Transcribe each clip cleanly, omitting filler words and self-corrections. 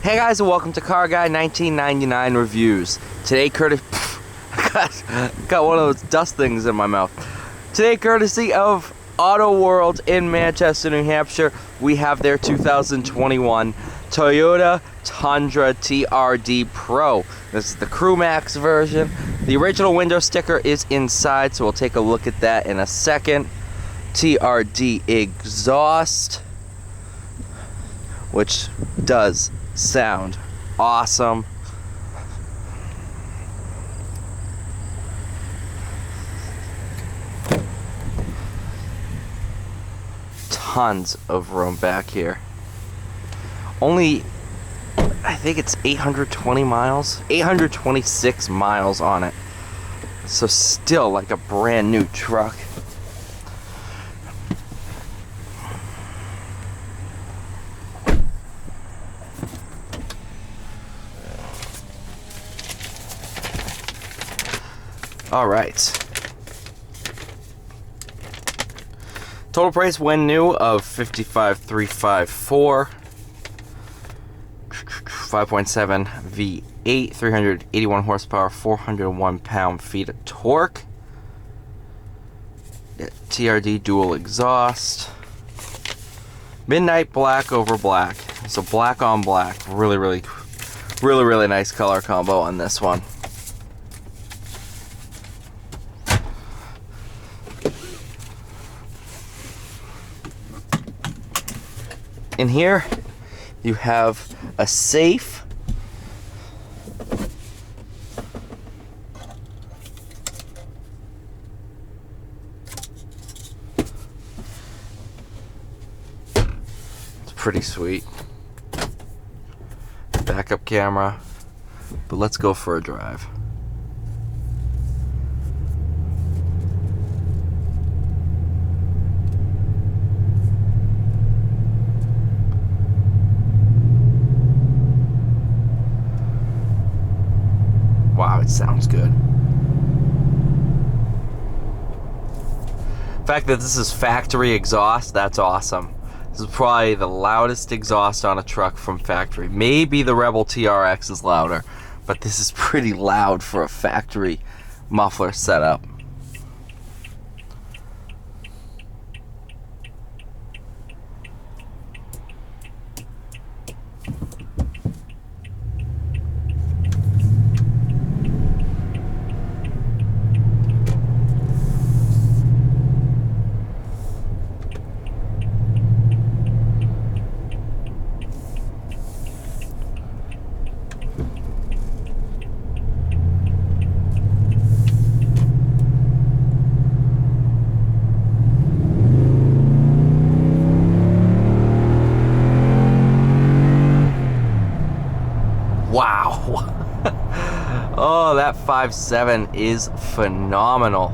Hey guys, and welcome to Car Guy 1999 Reviews. Today, got one of those dust things in my mouth. Today, courtesy of Autoworld in Manchester, New Hampshire, we have their 2021 Toyota Tundra TRD Pro. This is the Crewmax version. The original window sticker is inside, so we'll take a look at that in a second. TRD exhaust, which does sound awesome. Tons of room back here. Only, I think it's 820 miles, 826 miles on it. So still like a brand new truck. All right. Total price when new of $55,354. 5.7 V8, 381 horsepower, 401 pound-feet of torque. TRD dual exhaust. Midnight black over black. So black on black. Really nice color combo on this one. In here, you have a safe. It's pretty sweet. Backup camera. But let's go for a drive. Wow, it sounds good. The fact that this is factory exhaust, that's awesome. This is probably the loudest exhaust on a truck from factory. Maybe the Rebel TRX is louder, but this is pretty loud for a factory muffler setup. Wow. Oh, that 5.7 is phenomenal.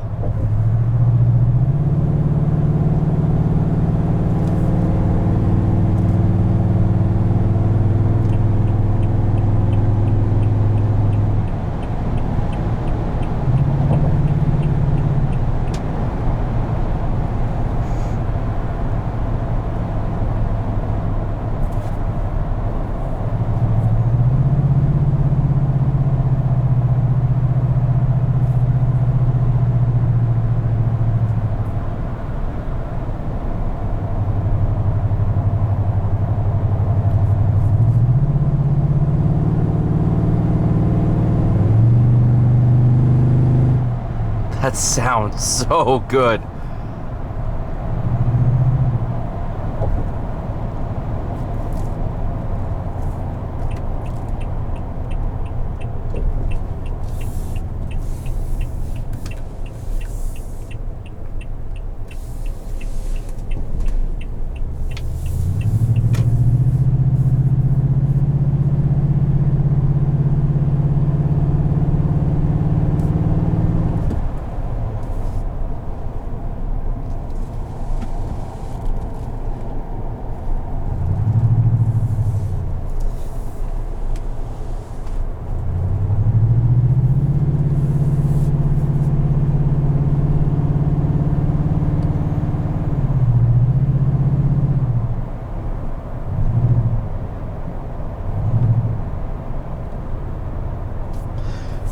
That sounds so good.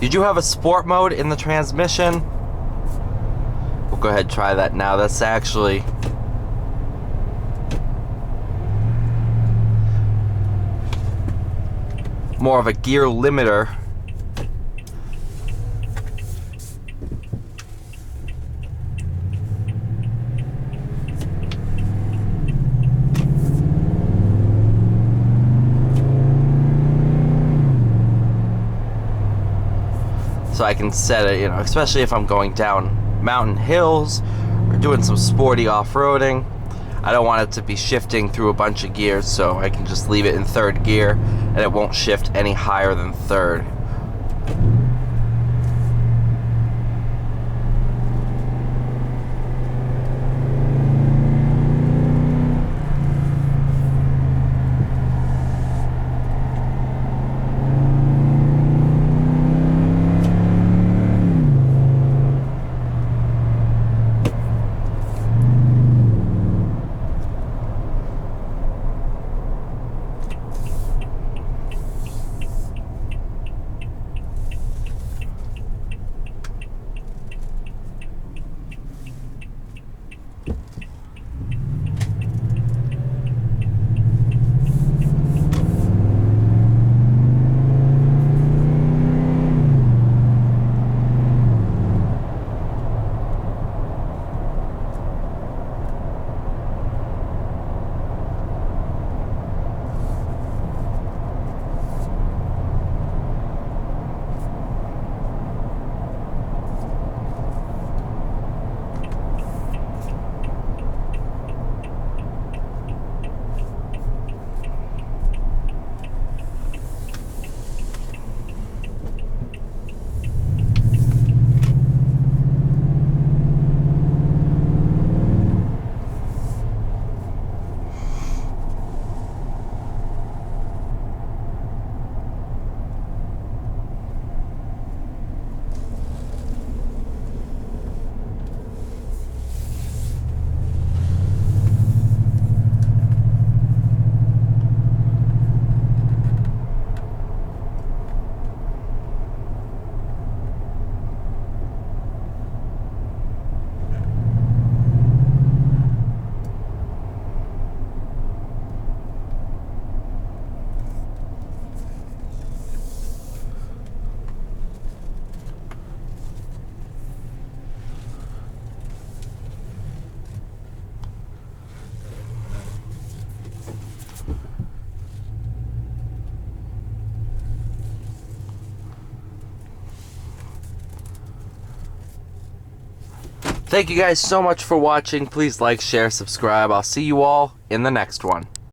Did you have a sport mode in the transmission? We'll go ahead and try that now. That's actually more of a gear limiter. So I can set it, you know, especially if I'm going down mountain hills or doing some sporty off-roading. I don't want it to be shifting through a bunch of gears, so I can just leave it in third gear and it won't shift any higher than third. Thank you guys so much for watching. Please like, share, subscribe. I'll see you all in the next one.